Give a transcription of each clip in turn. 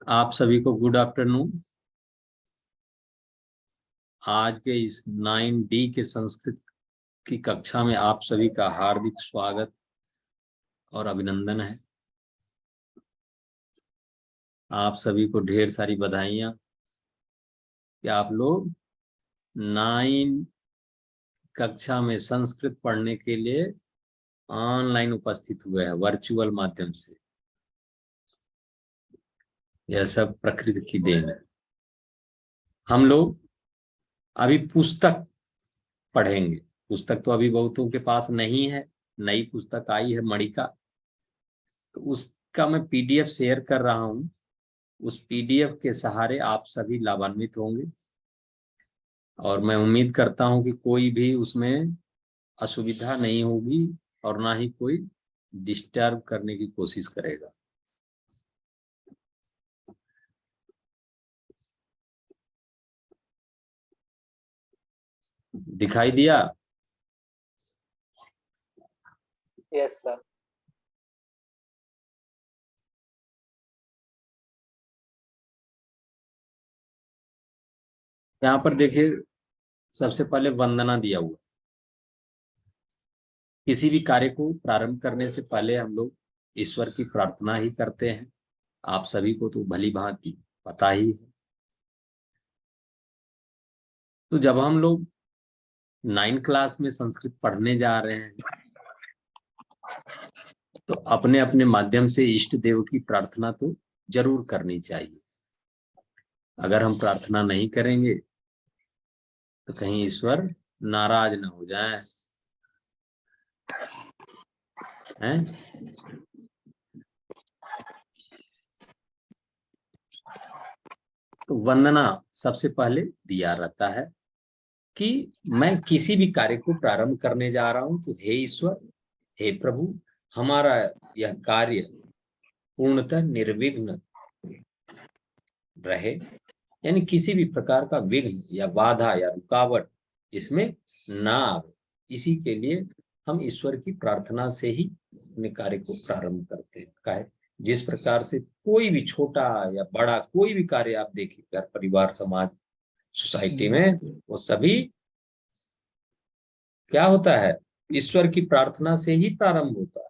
आप सभी को गुड आफ्टरनून। आज के इस 9D के संस्कृत की कक्षा में आप सभी का हार्दिक स्वागत और अभिनंदन है। आप सभी को ढेर सारी बधाइयाँ कि आप लोग 9 कक्षा में संस्कृत पढ़ने के लिए ऑनलाइन उपस्थित हुए हैं, वर्चुअल माध्यम से। यह सब प्रकृति की देन है। हम लोग अभी पुस्तक पढ़ेंगे। पुस्तक तो अभी बहुतों के पास नहीं है, नई पुस्तक आई है मणिका, तो उसका मैं PDF शेयर कर रहा हूँ। उस PDF के सहारे आप सभी लाभान्वित होंगे और मैं उम्मीद करता हूं कि कोई भी उसमें असुविधा नहीं होगी और ना ही कोई डिस्टर्ब करने की कोशिश करेगा। दिखाई दिया? Yes sir. यहाँ पर देखिए, सबसे पहले वंदना दिया हुआ। किसी भी कार्य को प्रारंभ करने से पहले हम लोग ईश्वर की प्रार्थना ही करते हैं। आप सभी को तो भली भांति पता ही है। तो जब हम लोग 9 क्लास में संस्कृत पढ़ने जा रहे हैं तो अपने अपने माध्यम से इष्ट देव की प्रार्थना तो जरूर करनी चाहिए। अगर हम प्रार्थना नहीं करेंगे तो कहीं ईश्वर नाराज न हो जाए, हैं? तो वंदना सबसे पहले दिया रहता है कि मैं किसी भी कार्य को प्रारंभ करने जा रहा हूं तो हे ईश्वर, हे प्रभु, हमारा यह कार्य पूर्णतः निर्विघ्न रहे, यानी किसी भी प्रकार का विघ्न या बाधा या रुकावट इसमें ना आवे। इसी के लिए हम ईश्वर की प्रार्थना से ही अपने कार्य को प्रारंभ करते हैं। काहे? जिस प्रकार से कोई भी छोटा या बड़ा कोई भी कार्य आप देखिए, घर परिवार समाज सोसाइटी में, वो सभी क्या होता है, ईश्वर की प्रार्थना से ही प्रारंभ होता है।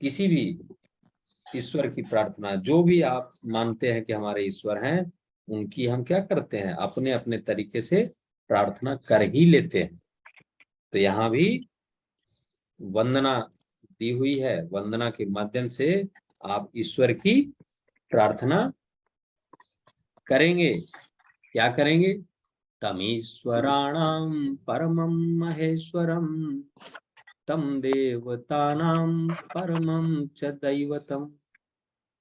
किसी भी ईश्वर की प्रार्थना, जो भी आप मानते हैं कि हमारे ईश्वर हैं, उनकी हम क्या करते हैं, अपने अपने तरीके से प्रार्थना कर ही लेते हैं। तो यहाँ भी वंदना दी हुई है। वंदना के माध्यम से आप ईश्वर की प्रार्थना करेंगे। क्या करेंगे? तमीश्वराणाम परमं महेश्वरम तम देवतानां परमं च दैवतम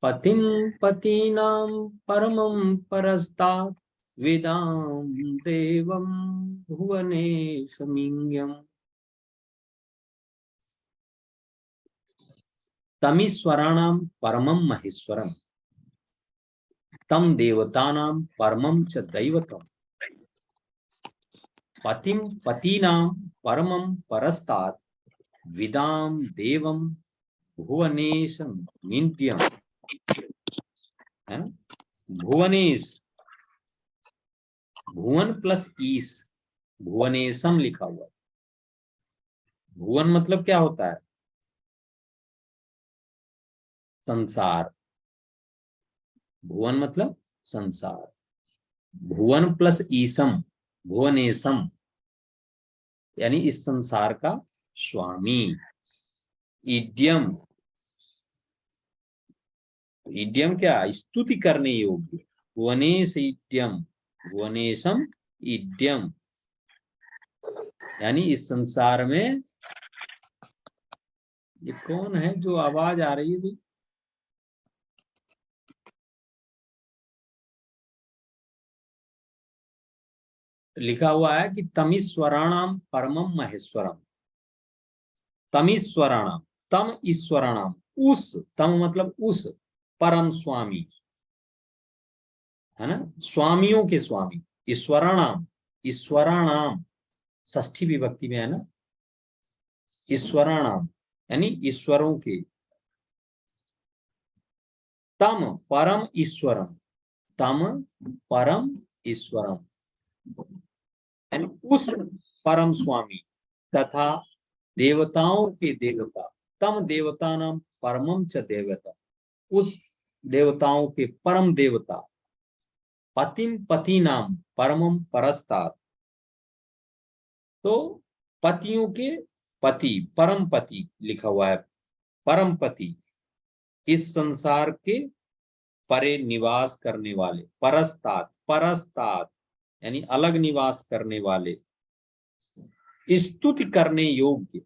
पतिं पतीनां परमं परस्तात् वेदां देवं भुवनेशमिंग्यम्। तमीश्वराणां परमं महेश्वरम तम देवतानां परमं च दैवतम पतिं पतीनां परमं परस्तात् विदां देवं भुवनेशमिंद्यम्। है ना? भुवनेश, भुवन प्लस ईश, भुवनेशम लिखा हुआ। भुवन मतलब क्या होता है? संसार। भुवन मतलब संसार। भुवन प्लस ईसम, भुवनेशम, यानी इस संसार का स्वामी। इड्यम, इड्यम क्या? स्तुति करने योग्य। भुवनेश इड्यम, भुवनेशम इड्यम, यानी इस संसार में। ये कौन है जो आवाज आ रही है भाई? लिखा हुआ है कि तमीश्वराणाम परमं महेश्वरम। तमीश्वराणाम, तम ईश्वराणाम, उस, तम मतलब उस, परम स्वामी, है ना, स्वामियों के स्वामी। ईश्वराणाम, ईश्वराणाम षष्ठी विभक्ति में है ना, ईश्वराणाम यानी ईश्वरों के। तम परम ईश्वरम, तम परम ईश्वरम, यानी उस परम स्वामी तथा देवताओं के देवता, तम देवता नाम परमम च देवता, उस देवताओं के परम देवता, पतिम पति नाम परमम परस्तात्, तो पतियों के पति, परम पति लिखा हुआ है, परम पति, इस संसार के परे निवास करने वाले, परस्तात्, परस्तात् यानी अलग निवास करने वाले, स्तुति करने योग्य,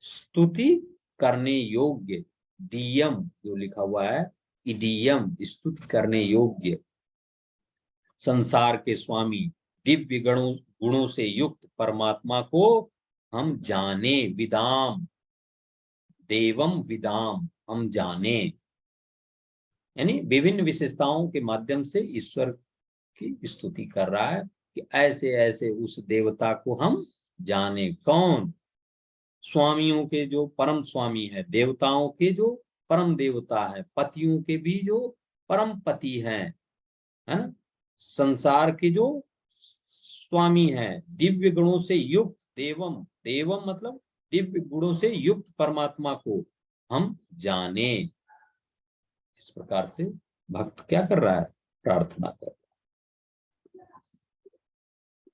स्तुति करने योग्य, डीयम जो लिखा हुआ है, इडियम स्तुति करने योग्य, संसार के स्वामी दिव्य गुणों से युक्त परमात्मा को हम जाने, विदाम, देवम विदाम, हम जाने, यानी विभिन्न विशेषताओं के माध्यम से ईश्वर की स्तुति कर रहा है कि ऐसे ऐसे उस देवता को हम जाने। कौन? स्वामियों के जो परम स्वामी है, देवताओं के जो परम देवता है, पतियों के भी जो परम पति हैं, है ना, संसार के जो स्वामी हैं, दिव्य गुणों से युक्त, देवम, देवम मतलब दिव्य गुणों से युक्त परमात्मा को हम जाने। इस प्रकार से भक्त क्या कर रहा है? प्रार्थना कर रहा है।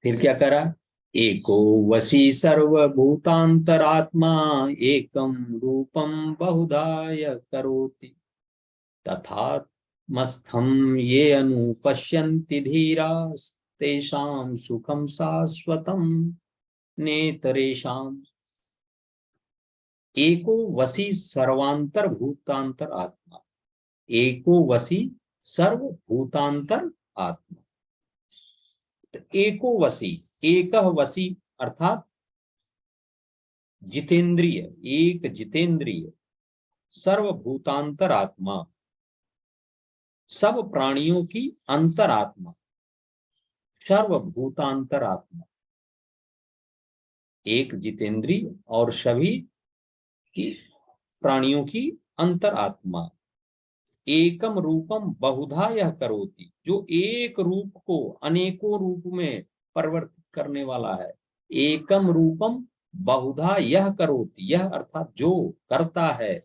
फिर क्या करा? एको वशी सर्वभूतांतरात्मा एकम रूपम बहुधाय करोति तथा मस्थम ये अनुपश्यन्ति धीरा तेषां सुखम शाश्वतम नेतरेषाम्। एको वशी सर्वांतर भूतांतर आत्मा, एको वशी सर्वभूतांतर आत्मा, तो एको वशी, एक वशी अर्थात जितेंद्रिय, एक जितेंद्रिय, सर्वभूतांतर आत्मा, सब प्राणियों की अंतरात्मा, सर्वभूतांतर आत्मा, एक जितेंद्रिय और सभी की प्राणियों की अंतरात्मा, एकम रूपम बहुधा यह करोति, जो एक रूप को अनेकों रूप में परिवर्तित करने वाला है। एकम रूपम बहुधा यह करोति, यह अर्थात जो करता है,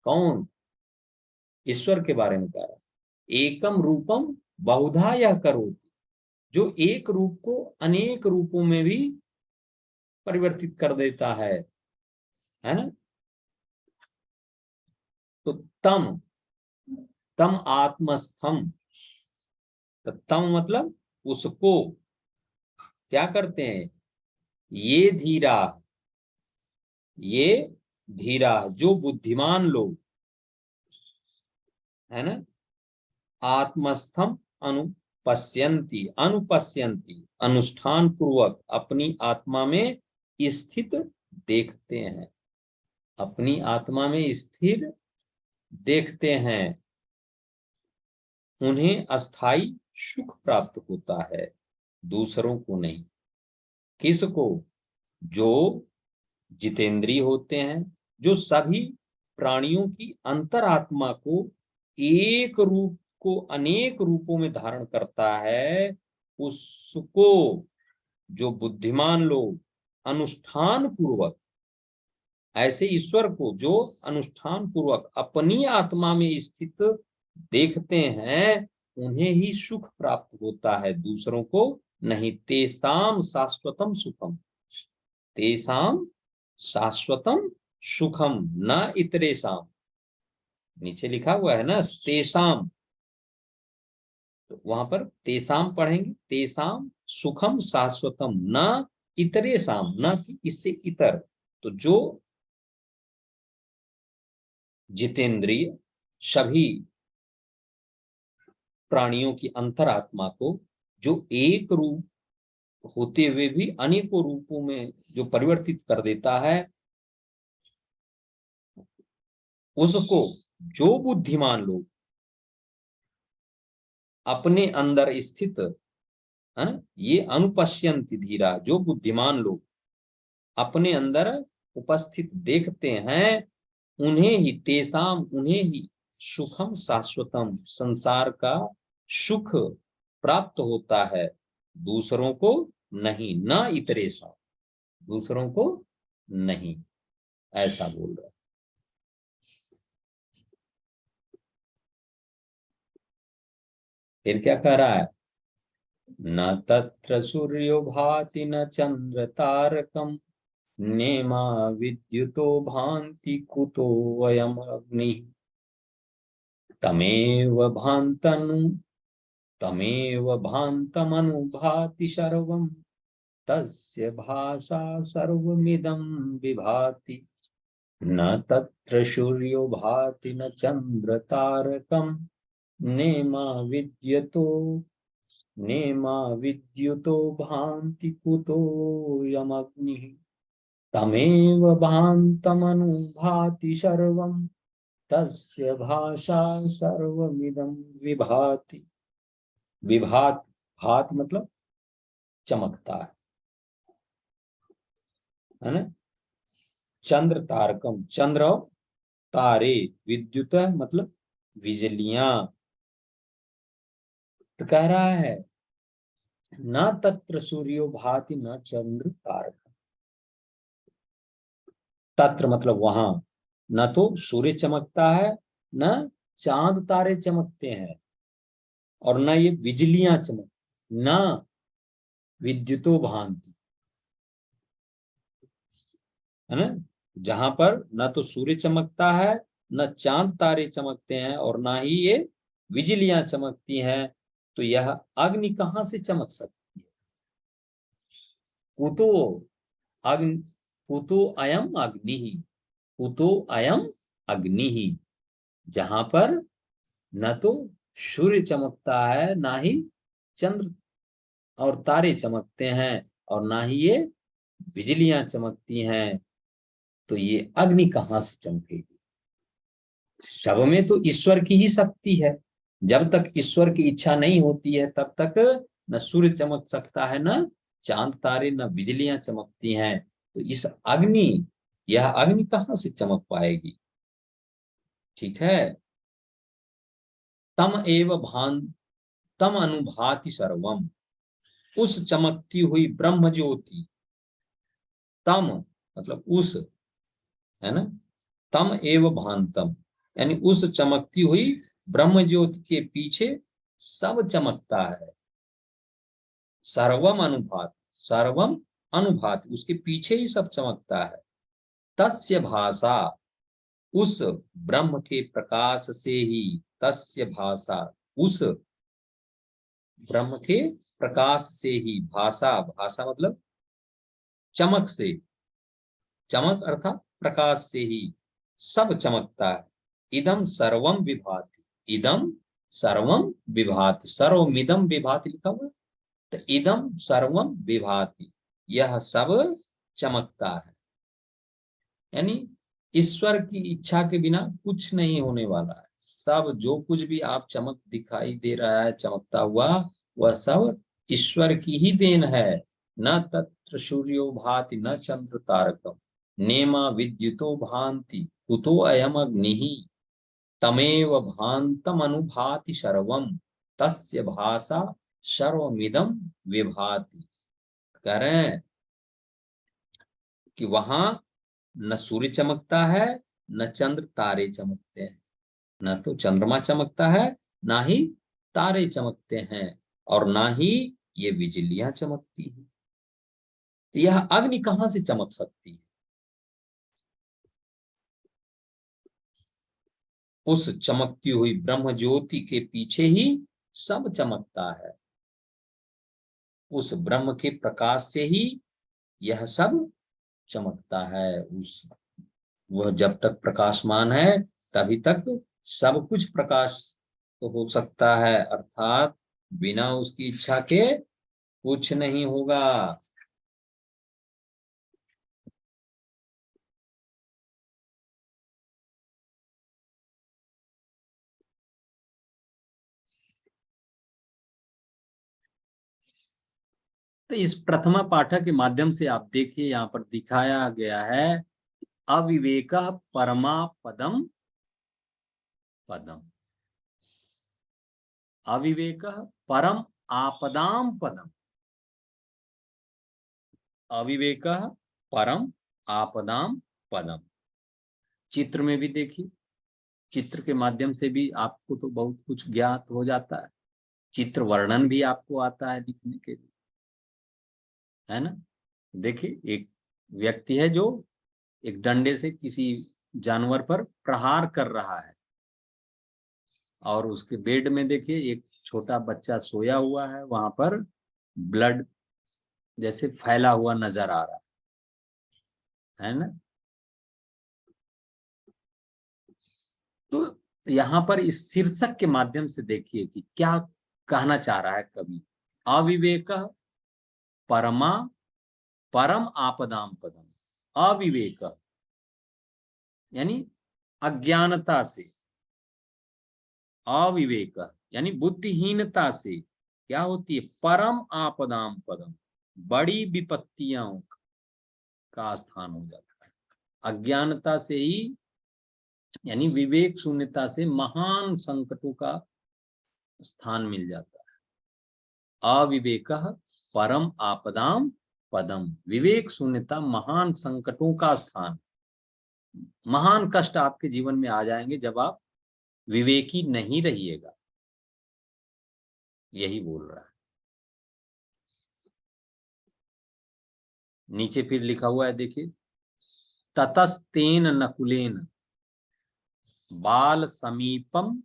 कौन? ईश्वर के बारे में कह रहा है। एकम रूपम बहुधा यह करोति, जो एक रूप को अनेक रूपों में भी परिवर्तित कर देता है ना। तो तम, तम आत्मस्थम, तो तम मतलब उसको क्या करते हैं? ये धीरा, ये धीरा जो बुद्धिमान लोग है ना, आत्मस्थम अनुपश्यन्ति, अनुपश्यन्ति अनुष्ठान पूर्वक अपनी आत्मा में स्थित देखते हैं, अपनी आत्मा में स्थिर देखते हैं, उन्हें अस्थाई सुख प्राप्त होता है, दूसरों को नहीं। किसको? जो जितेंद्रिय होते हैं, जो सभी प्राणियों की अंतरात्मा को एक रूप को अनेक रूपों में धारण करता है, उसको जो बुद्धिमान लोग अनुष्ठान पूर्वक, ऐसे ईश्वर को जो अनुष्ठान पूर्वक अपनी आत्मा में स्थित देखते हैं, उन्हें ही सुख प्राप्त होता है, दूसरों को नहीं। तेसाम शाश्वतम सुखम, तेसाम शाश्वतम सुखम न इतरेसाम, नीचे लिखा हुआ है ना तेसाम, तो वहां पर तेसाम पढ़ेंगे, तेसाम सुखम शाश्वतम न इतरेसाम, न कि इससे इतर। तो जो जितेंद्रिय सभी प्राणियों की अंतरात्मा को जो एक रूप होते हुए भी अनेकों रूपों में जो परिवर्तित कर देता है, उसको जो बुद्धिमान लोग अपने अंदर स्थित है, ये अनुपश्यन्ति धीरा, जो बुद्धिमान लोग अपने अंदर उपस्थित देखते हैं, उन्हें ही तेसाम, उन्हें ही सुखम शाश्वतम, संसार का सुख प्राप्त होता है, दूसरों को नहीं, न इतरेशा, दूसरों को नहीं, ऐसा बोल रहा है। फिर क्या कह रहा है, न तत्र सूर्यो भाति न चंद्र तारकम, नेमा विद्युतो भांति कुतो वयम अग्नि, तमेव भान्तनु तमेव भान्तमनुभाति सर्वं, तस्य भासा सर्वमिदं विभाति, न तत्र सूर्यो भाति न चंद्र तारकम, नेमा विद्युतो भांति कुतो यमग्निः, तमेव भान्तमनुभाति सर्वं, तस्य भाषा सर्वमिदं विभाति। विभात, भात मतलब चमकता है ना। चंद्र तारकम, चंद्र और तारे, विद्युत मतलब बिजलियां। तो कह रहा है न तत्र सूर्यो भाति न चंद्र तारकम, तत्र मतलब वहां, न तो सूर्य चमकता है, न चांद तारे चमकते हैं, और न ये बिजलियां चमक, न विद्युतो भांति, है ना। जहां पर न तो सूर्य चमकता है, न चांद तारे चमकते हैं, और ना ही ये बिजलियां चमकती हैं, तो यह अग्नि कहां से चमक सकती है। कुतो अग्नि, कुतो अयम अग्नि, कुतो अयम अग्नि, जहां पर न तो सूर्य चमकता है, ना ही चंद्र और तारे चमकते हैं, और ना ही ये बिजलियां चमकती हैं, तो ये अग्नि कहां से चमकेगी। सब में तो ईश्वर की ही शक्ति है, जब तक ईश्वर की इच्छा नहीं होती है तब तक न सूर्य चमक सकता है, न चांद तारे, न बिजलियां चमकती हैं, तो इस अग्नि, यह अग्नि कहां से चमक पाएगी। ठीक है। तम एव भान तम अनुभाति सर्वम, उस चमकती हुई ब्रह्म ज्योति, तम मतलब उस, है ना, तम एव भांतम यानी उस चमकती हुई ब्रह्म ज्योति के पीछे सब चमकता है। सर्वम अनुभात, सर्वम अनुभात, उसके पीछे ही सब चमकता है। तस्य भाषा, उस ब्रह्म के प्रकाश से ही, तस्य भाषा, उस ब्रह्म के प्रकाश से ही, भाषा, भाषा मतलब चमक से, चमक अर्थात प्रकाश से ही सब चमकता है। इदम सर्वम विभाति, इदम सर्वम विभाति, सर्वमिदम विभाति लिखा हुआ, तो इदम सर्वम विभाति, यह सब चमकता है। यानी ईश्वर की इच्छा के बिना कुछ नहीं होने वाला है। सब जो कुछ भी आप चमक दिखाई दे रहा है चमकता हुआ, वह सब ईश्वर की ही देन है। न तत्र सूर्यो भाति न चंद्र तारकम, नेमा विद्युतो भांति कुतो अयम अग्निः, तमेव भान्तम अनुभाति सर्वम, तस्य भाषा सर्वमिदं विभाति। कह रहे हैं कि वहां न सूर्य चमकता है, न चंद्र तारे चमकते हैं, न तो चंद्रमा चमकता है, ना ही तारे चमकते हैं, और ना ही ये बिजलियां चमकती हैं। तो यह अग्नि कहां से चमक सकती है। उस चमकती हुई ब्रह्म ज्योति के पीछे ही सब चमकता है। उस ब्रह्म के प्रकाश से ही यह सब चमकता है। उस, वह जब तक प्रकाशमान है तभी तक सब कुछ प्रकाश तो हो सकता है, अर्थात बिना उसकी इच्छा के कुछ नहीं होगा। तो इस प्रथमा पाठक के माध्यम से आप देखिए, यहाँ पर दिखाया गया है अविवेक परमा पदम पदम। अविवेकः परम आपदाम पदम। अविवेकः परम आपदाम पदम। चित्र में भी देखिए, चित्र के माध्यम से भी आपको तो बहुत कुछ ज्ञात हो जाता है। चित्र वर्णन भी आपको आता है लिखने के लिए, है ना। देखिए, एक व्यक्ति है जो एक डंडे से किसी जानवर पर प्रहार कर रहा है, और उसके बेड में देखिए एक छोटा बच्चा सोया हुआ है, वहां पर ब्लड जैसे फैला हुआ नजर आ रहा है ना। तो यहाँ पर इस शीर्षक के माध्यम से देखिए कि क्या कहना चाह रहा है कवि। अविवेक परमा परम आपदाम पदम। अविवेक यानी अज्ञानता से, अविवेक यानी बुद्धिहीनता से क्या होती है, परम आपदाम पदम, बड़ी विपत्तियों का स्थान हो जाता है। अज्ञानता से ही यानी विवेक शून्यता से महान संकटों का स्थान मिल जाता है। अविवेक परम आपदाम पदम, विवेक शून्यता महान संकटों का स्थान। महान कष्ट आपके जीवन में आ जाएंगे जब आप विवेकी नहीं रहिएगा, यही बोल रहा है। नीचे फिर लिखा हुआ है देखिए, ततस्तेन नकुलेन बाल समीपम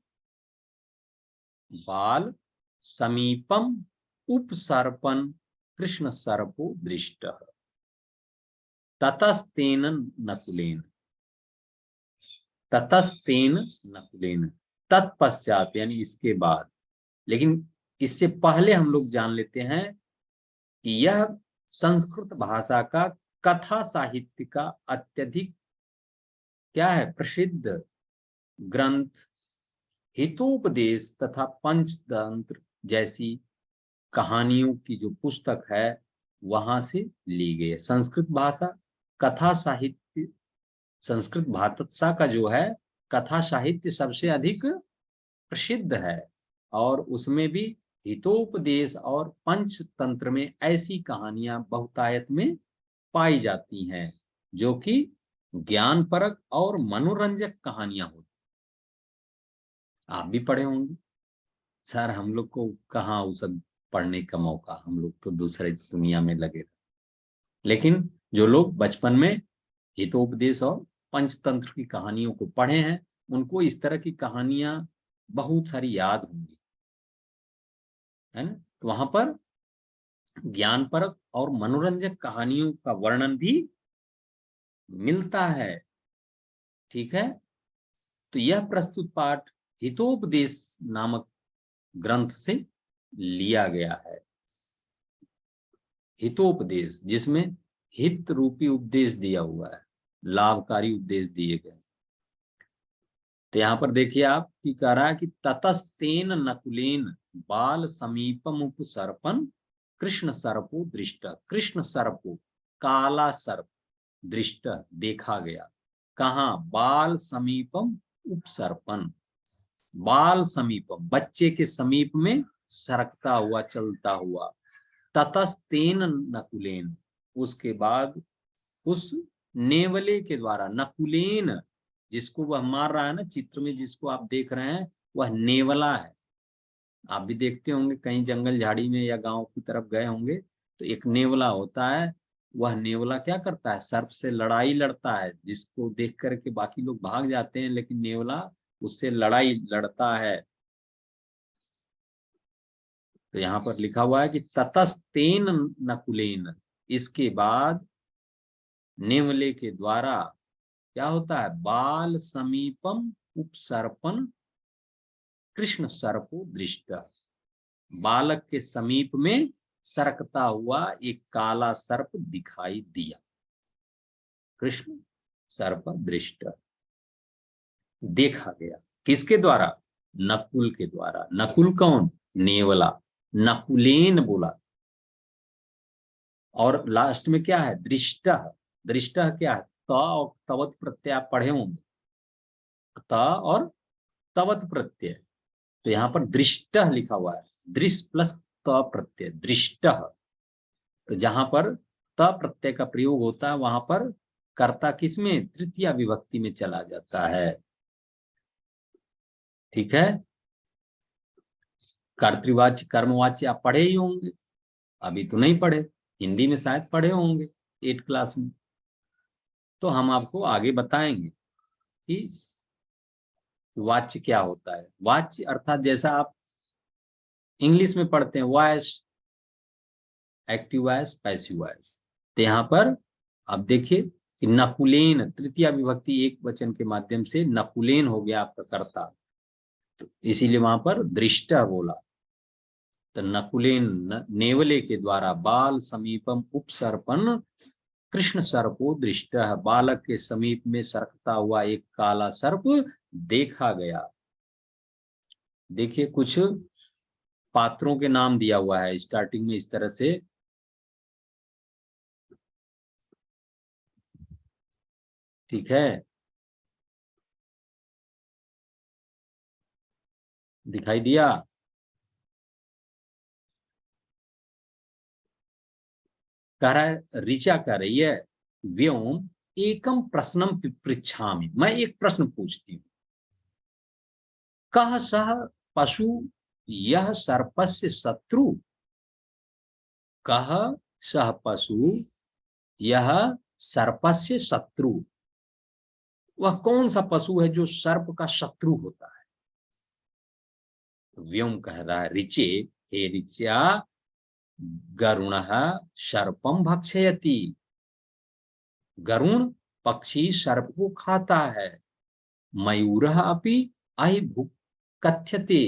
उपसर्पण कृष्ण सर्पो दृष्ट। ततस्तेन नकुलेन, ततस्तेन नकुलेन, तत्पश्चात यानी इसके बाद। लेकिन इससे पहले हम लोग जान लेते हैं कि यह संस्कृत भाषा का कथा साहित्य का अत्यधिक क्या है, प्रसिद्ध ग्रंथ हितोपदेश तथा पंचतंत्र जैसी कहानियों की जो पुस्तक है वहां से ली गई है। संस्कृत भाषा कथा साहित्य, संस्कृत भाषा का जो है कथा साहित्य सबसे अधिक प्रसिद्ध है, और उसमें भी हितोपदेश और पंचतंत्र में ऐसी कहानियां बहुतायत में पाई जाती हैं जो कि ज्ञानपरक और मनोरंजक कहानियां होती। आप भी पढ़े होंगे सर, हम लोग को कहाँ वो सब पढ़ने का मौका, हम लोग तो दूसरे दुनिया में लगे। लेकिन जो लोग बचपन में हितोपदेश और पंचतंत्र की कहानियों को पढ़े हैं उनको इस तरह की कहानियां बहुत सारी याद होंगी, है ना। तो वहां पर ज्ञानपरक और मनोरंजक कहानियों का वर्णन भी मिलता है, ठीक है। तो यह प्रस्तुत पाठ हितोपदेश नामक ग्रंथ से लिया गया है। हितोपदेश जिसमें हित रूपी उपदेश दिया हुआ है, लाभकारी उपदेश दिए गए। तो यहाँ पर देखिए आप की कह रहा है कि ततस्तेन नकुलेन बाल समीपम उपसर्पण कृष्ण सर्पो दृष्ट। कृष्ण सर्पो काला सर्प दृष्ट देखा गया, कहा, बाल समीपम उपसर्पण, बाल समीपम बच्चे के समीप में सरकता हुआ चलता हुआ। ततस्तेन नकुलेन उसके बाद उस नेवले के द्वारा, नकुलेन जिसको वह मार रहा है ना, चित्र में जिसको आप देख रहे हैं वह नेवला है। आप भी देखते होंगे कहीं जंगल झाड़ी में या गांव की तरफ गए होंगे तो एक नेवला होता है। वह नेवला क्या करता है, सर्प से लड़ाई लड़ता है, जिसको देख करके बाकी लोग भाग जाते हैं, लेकिन नेवला उससे लड़ाई लड़ता है। तो यहाँ पर लिखा हुआ है कि ततस्तेन नकुलेन, इसके बाद नेवले के द्वारा क्या होता है, बाल समीपम उपसर्पण कृष्ण सर्पो दृष्ट, बालक के समीप में सरकता हुआ एक काला सर्प दिखाई दिया। कृष्ण सर्प दृष्ट देखा गया, किसके द्वारा, नकुल के द्वारा। नकुल कौन, नेवला। नकुलेन बोला, और लास्ट में क्या है, दृष्ट। दृष्ट क्या है, त और तवत प्रत्यय आप पढ़े होंगे, त और तवत प्रत्यय, तो यहाँ पर दृष्ट लिखा हुआ है, दृश प्लस त प्रत्यय, दृष्ट। तो जहां पर त प्रत्यय का प्रयोग होता है वहां पर कर्ता किसमें, तृतीया विभक्ति में चला जाता है। ठीक है, कर्तृवाच्य कर्मवाच्य आप पढ़े ही होंगे, अभी तो नहीं पढ़े, हिंदी में शायद पढ़े होंगे 8 क्लास में। तो हम आपको आगे बताएंगे कि वाच्य क्या होता है। वाच्य अर्थात जैसा आप इंग्लिश में पढ़ते हैं voice, active voice, passive voice, तो यहाँ पर आप देखिए कि नकुलेन, तृतीया विभक्ति एक वचन के माध्यम से नकुलेन हो गया आपका कर्ता, तो इसीलिए वहां पर दृष्ट बोला। तो नकुलेन नेवले के द्वारा बाल समीपम उपसर्पण कृष्ण सर्पो दृष्ट, बालक के समीप में सरकता हुआ एक काला सर्प देखा गया। देखिए कुछ पात्रों के नाम दिया हुआ है स्टार्टिंग में इस तरह से, ठीक है, दिखाई दिया। कह रहा है, ऋचा कह रही है, व्योम एकम प्रश्नम पृच्छामि, मैं एक प्रश्न पूछती हूँ, कह सह पशु यह सर्पस्य शत्रु, कह सह पशु यह सर्पस्य शत्रु, वह कौन सा पशु है जो सर्प का शत्रु होता है। व्योम कह रहा है, ऋचे, हे ऋचा, गरुण सर्पम भक्षयति, गरुण पक्षी सर्प को खाता है, मयूर अपि अहिभुक कथ्यते,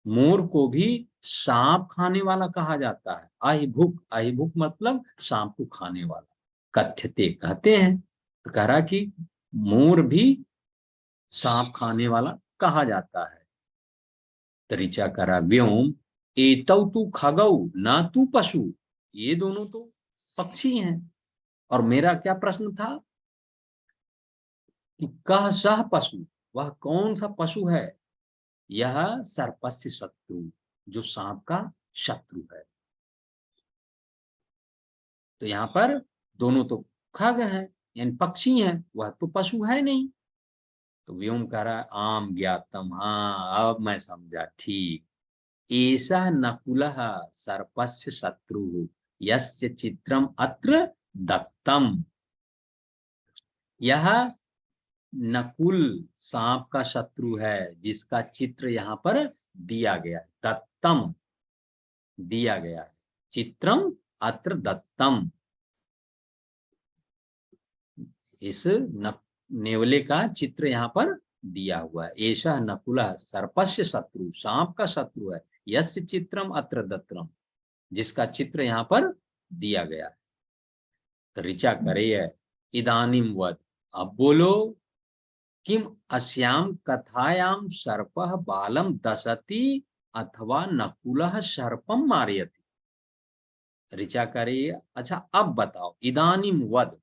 मोर को भी सांप खाने वाला कहा जाता है। अहिभुक, अहिभुक मतलब सांप को खाने वाला, कथ्यते कहते हैं, तो कह रहा कि मोर भी सांप खाने वाला कहा जाता है। तो ऋचा करा, व्योम एतौ तू खगौ ना तू पशु, ये दोनों तो पक्षी हैं, और मेरा क्या प्रश्न था कि कह सह पशु, वह कौन सा पशु है, यह सर्पस्य शत्रु, जो सांप का शत्रु है। तो यहाँ पर दोनों तो खग हैं यानी पक्षी हैं, वह तो पशु है नहीं। तो व्योम कह रहा है, आम ज्ञातम, हाँ अब मैं समझा, ठीक, एषा नकुलः सर्पस्य शत्रु यस्य चित्रम अत्र दत्तम, यह नकुल सांप का शत्रु है जिसका चित्र यहाँ पर दिया गया है, दत्तम दिया गया है, चित्रम अत्र दत्तम, इस नेवले का चित्र यहाँ पर दिया हुआ है। ऐसा नकुला सर्पस्य शत्रु, सांप का शत्रु है, यस्य चित्रम अत्र दत्तम, जिसका चित्र यहाँ पर दिया गया है। तो ऋचा करे है, इदानीम वद, अब बोलो, किम अस्याम कथायाम सर्पः बालम दशति अथवा नकुलः सर्पम मारयति। ऋचा करे, अच्छा अब बताओ, इदानीम वद,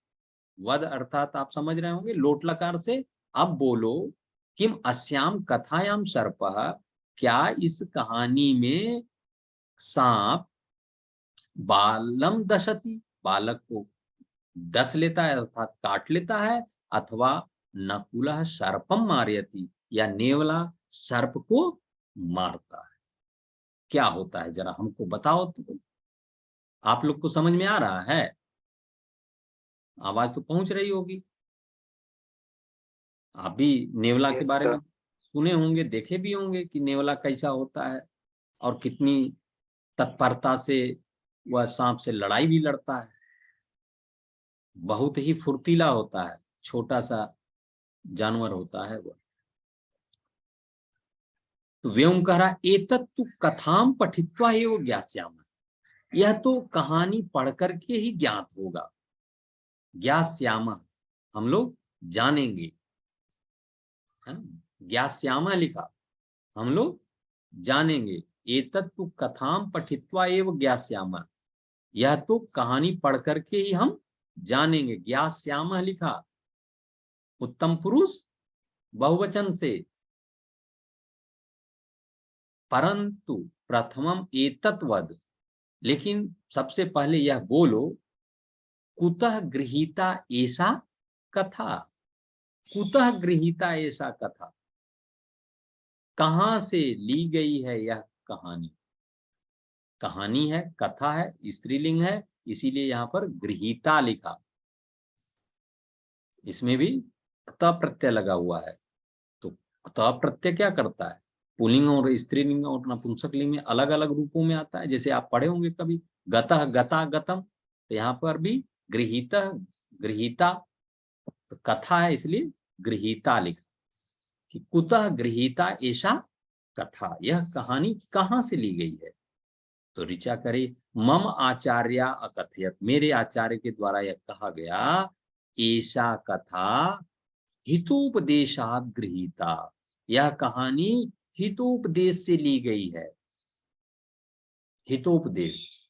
वद अर्थात आप समझ रहे होंगे लोट लकार से, अब बोलो, किम अस्याम कथायाम सर्पः, क्या इस कहानी में सांप बालम दशति, बालक को डस लेता है अर्थात काट लेता है, अथवा नकुलः सर्पम मारयति, या नेवला सर्प को मारता है, क्या होता है जरा हमको बताओ तो। आप लोग को समझ में आ रहा है, आवाज तो पहुंच रही होगी, आप भी नेवला के यस बारे सर। में सुने होंगे, देखे भी होंगे कि नेवला कैसा होता है, और कितनी तत्परता से वह सांप से लड़ाई भी लड़ता है, बहुत ही फुर्तीला होता है, छोटा सा जानवर होता है वह। तो व्योम कह रहा, एतत् तु कथाम पठित्वा एवं ज्ञास्याम, यह तो कहानी पढ़ करके ही ज्ञात होगा, ज्ञास्याम हम लोग जानेंगे, है ना, ज्ञास्याम लिखा, हम लोग जानेंगे, एतत् तु कथाम पठित्वा एवं ज्ञास्याम, यह तो कहानी पढ़ करके ही हम जानेंगे, ज्ञास्याम लिखा उत्तम पुरुष बहुवचन से, परंतु प्रथमम एतत्वद, लेकिन सबसे पहले यह बोलो, कुतः गृहीता ऐसा कथा, कुतः गृहीता ऐसा कथा, कहां से ली गई है यह कहानी। कहानी है, कथा है, स्त्रीलिंग है, इसीलिए यहां पर गृहीता लिखा। इसमें भी क्त प्रत्यय लगा हुआ है। तो क्त प्रत्यय क्या करता है, पुल्लिंग और स्त्रीलिंग और नपुंसकलिंग में अलग अलग रूपों में आता है। जैसे आप पढ़े होंगे कभी गतः गता गतम, तो यहाँ पर भी गृहीतः गृहीता, तो कथा है इसलिए गृहीता लिखा कि कुतः गृहीता ऐसा कथा, यह कहानी कहां से ली गई है। तो ऋचा करे, मम आचार्य अकथयत, मेरे आचार्य के द्वारा यह कहा गया, ऐसा कथा हितोपदेशात गृहीता, यह कहानी हितोपदेश से ली गई है। हितोपदेश,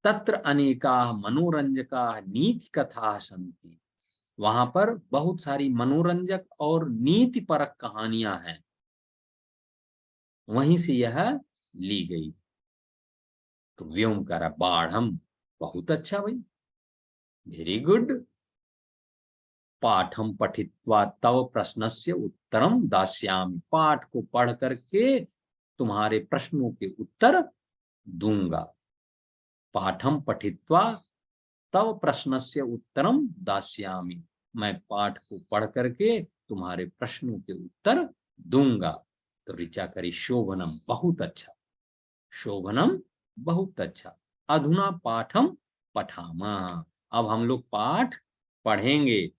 तत्र अनेका मनोरंजका नीति कथा सन्ति, वहां पर बहुत सारी मनोरंजक और नीति परक कहानियां हैं, वहीं से यह ली गई। तो व्योमकर बाढ़म, बहुत अच्छा भाई, वेरी गुड। पाठम पठित्वा तव प्रश्नस्य उत्तरम दास्यामि, पाठ को पढ़ करके तुम्हारे प्रश्नों के उत्तर दूंगा। पाठम पठित्वा तव प्रश्नस्य उत्तरम दास्यामि, मैं पाठ को पढ़ करके तुम्हारे प्रश्नों के उत्तर दूंगा। तो ऋचा करी, शोभनम, बहुत अच्छा, शोभनम बहुत अच्छा, अधुना पाठम पठामा, अब हम लोग पाठ पढ़ेंगे।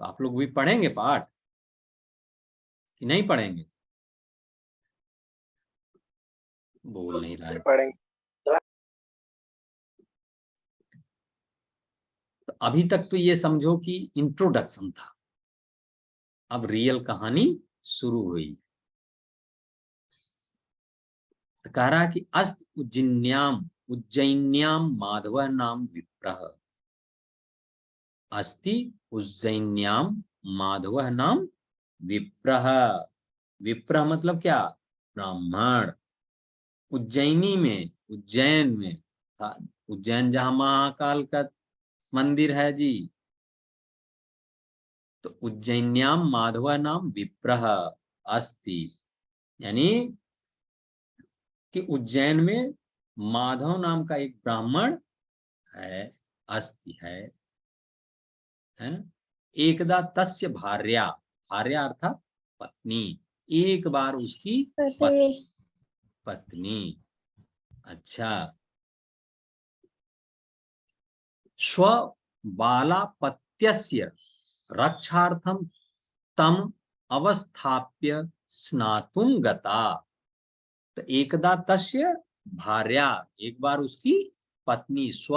तो आप लोग भी पढ़ेंगे पाठ कि नहीं पढ़ेंगे? बोल नहीं रहा है। पढ़ेंगे। तो अभी तक तो ये समझो कि इंट्रोडक्शन था, अब रियल कहानी शुरू हुई। तो कह रहा कि अस्त उज्जैन्याम माधव नाम विप्रः, अस्ति उज्जैन्याम माधव नाम विप्रः। विप्रः मतलब क्या, ब्राह्मण। उज्जैनी में, उज्जैन में था, उज्जैन जहां महाकाल का मंदिर है जी। तो उज्जैन्याम माधव नाम विप्रः अस्ति, यानी कि उज्जैन में माधव नाम का एक ब्राह्मण है, अस्ति है ना। एकदा तस्य भार्या, भार्या अर्थात पत्नी, एक बार उसकी पत्नी। अच्छा, स्व बालापत्यस्य रक्षार्थम तम अवस्थाप्य स्नातुं गता। तो एकदा तस्य भार्या, एक बार उसकी पत्नी, स्व